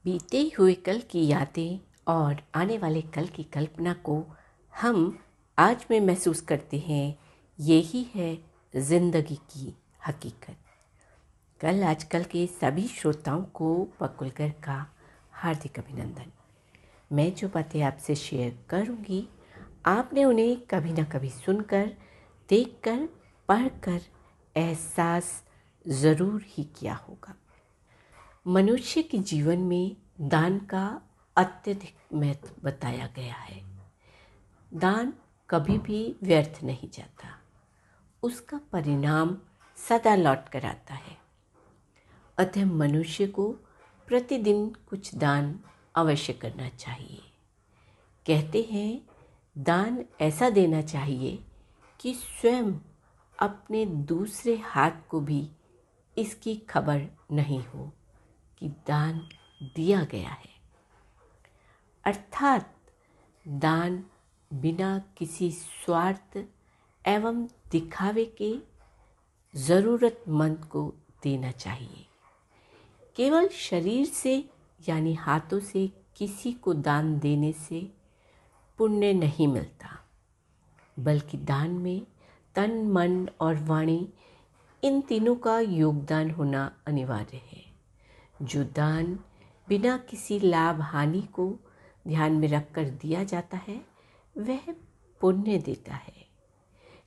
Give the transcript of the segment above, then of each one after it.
बीते हुए कल की यादें और आने वाले कल की कल्पना को हम आज में महसूस करते हैं। यही है ज़िंदगी की हकीकत। कल आजकल के सभी श्रोताओं को पकुलकर का हार्दिक अभिनंदन। मैं जो बातें आपसे शेयर करूंगी, आपने उन्हें कभी ना कभी सुनकर, देखकर, पढ़कर एहसास ज़रूर ही किया होगा। मनुष्य के जीवन में दान का अत्यधिक महत्व बताया गया है। दान कभी भी व्यर्थ नहीं जाता, उसका परिणाम सदा लौट कर आता है। अतः मनुष्य को प्रतिदिन कुछ दान अवश्य करना चाहिए। कहते हैं, दान ऐसा देना चाहिए कि स्वयं अपने दूसरे हाथ को भी इसकी खबर नहीं हो कि दान दिया गया है। अर्थात दान बिना किसी स्वार्थ एवं दिखावे के ज़रूरतमंद को देना चाहिए। केवल शरीर से यानी हाथों से किसी को दान देने से पुण्य नहीं मिलता, बल्कि दान में तन, मन और वाणी, इन तीनों का योगदान होना अनिवार्य है। जो दान बिना किसी लाभ हानि को ध्यान में रखकर दिया जाता है, वह पुण्य देता है।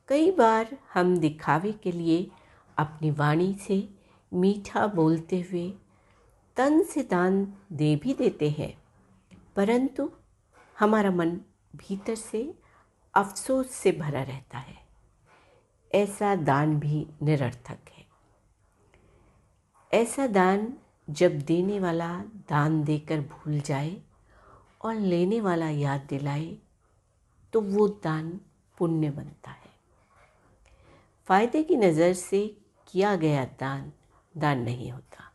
कई बार हम दिखावे के लिए अपनी वाणी से मीठा बोलते हुए तन से दान दे भी देते हैं, परंतु हमारा मन भीतर से अफसोस से भरा रहता है। ऐसा दान भी निरर्थक है। ऐसा दान जब देने वाला दान देकर भूल जाए और लेने वाला याद दिलाए, तो वो दान पुण्य बनता है। फायदे की नज़र से किया गया दान दान नहीं होता।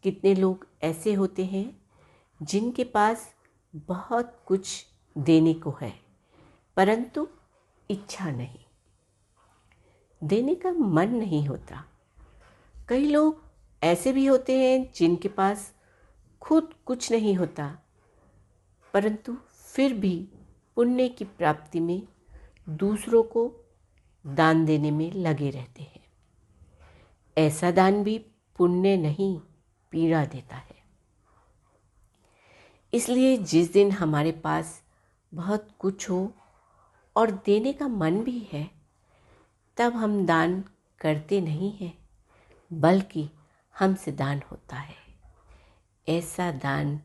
कितने लोग ऐसे होते हैं जिनके पास बहुत कुछ देने को है, परंतु इच्छा नहीं, देने का मन नहीं होता। कई लोग ऐसे भी होते हैं जिनके पास खुद कुछ नहीं होता, परंतु फिर भी पुण्य की प्राप्ति में दूसरों को दान देने में लगे रहते हैं। ऐसा दान भी पुण्य नहीं, पीड़ा देता है। इसलिए जिस दिन हमारे पास बहुत कुछ हो और देने का मन भी है, तब हम दान करते नहीं हैं, बल्कि हमसे दान होता है। ऐसा दान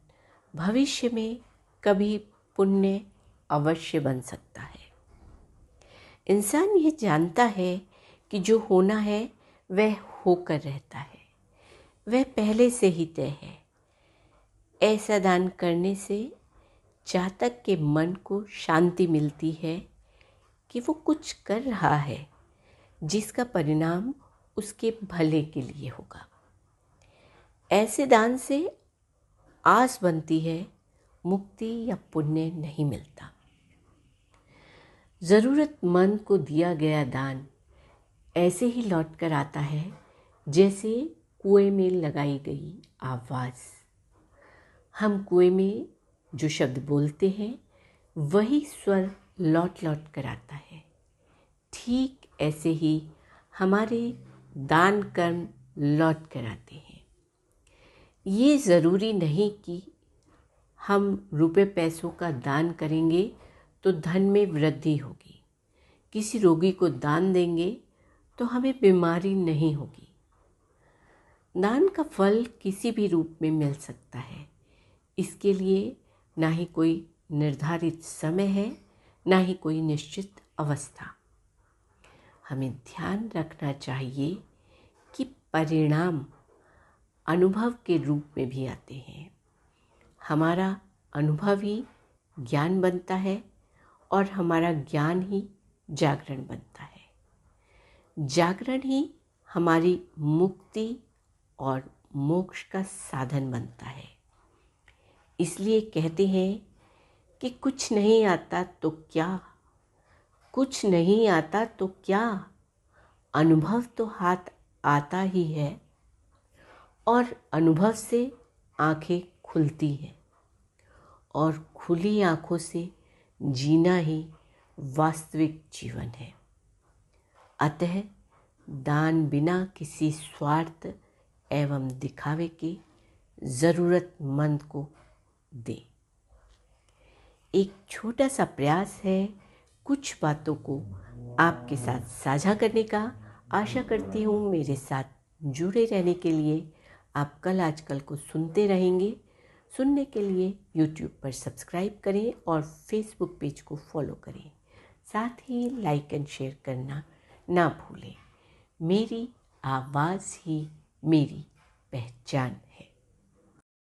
भविष्य में कभी पुण्य अवश्य बन सकता है। इंसान ये जानता है कि जो होना है वह होकर रहता है, वह पहले से ही तय है। ऐसा दान करने से जातक के मन को शांति मिलती है कि वो कुछ कर रहा है जिसका परिणाम उसके भले के लिए होगा। ऐसे दान से आस बनती है, मुक्ति या पुण्य नहीं मिलता। ज़रूरतमंद को दिया गया दान ऐसे ही लौट कर आता है जैसे कुएं में लगाई गई आवाज़। हम कुएं में जो शब्द बोलते हैं, वही स्वर लौट लौट कर आता है। ठीक ऐसे ही हमारे दान कर्म लौट कर आते हैं। ये ज़रूरी नहीं कि हम रुपए पैसों का दान करेंगे तो धन में वृद्धि होगी। किसी रोगी को दान देंगे तो हमें बीमारी नहीं होगी। दान का फल किसी भी रूप में मिल सकता है। इसके लिए ना ही कोई निर्धारित समय है, ना ही कोई निश्चित अवस्था। हमें ध्यान रखना चाहिए कि परिणाम अनुभव के रूप में भी आते हैं। हमारा अनुभव ही ज्ञान बनता है और हमारा ज्ञान ही जागरण बनता है। जागरण ही हमारी मुक्ति और मोक्ष का साधन बनता है। इसलिए कहते हैं कि कुछ नहीं आता तो क्या, कुछ नहीं आता तो क्या, अनुभव तो हाथ आता ही है और अनुभव से आंखें खुलती हैं और खुली आंखों से जीना ही वास्तविक जीवन है। अतः दान बिना किसी स्वार्थ एवं दिखावे के ज़रूरतमंद को दे। एक छोटा सा प्रयास है कुछ बातों को आपके साथ साझा करने का। आशा करती हूँ मेरे साथ जुड़े रहने के लिए आप कल आजकल को सुनते रहेंगे। सुनने के लिए YouTube पर सब्सक्राइब करें और Facebook पेज को फॉलो करें। साथ ही लाइक एंड शेयर करना ना भूलें। मेरी आवाज़ ही मेरी पहचान।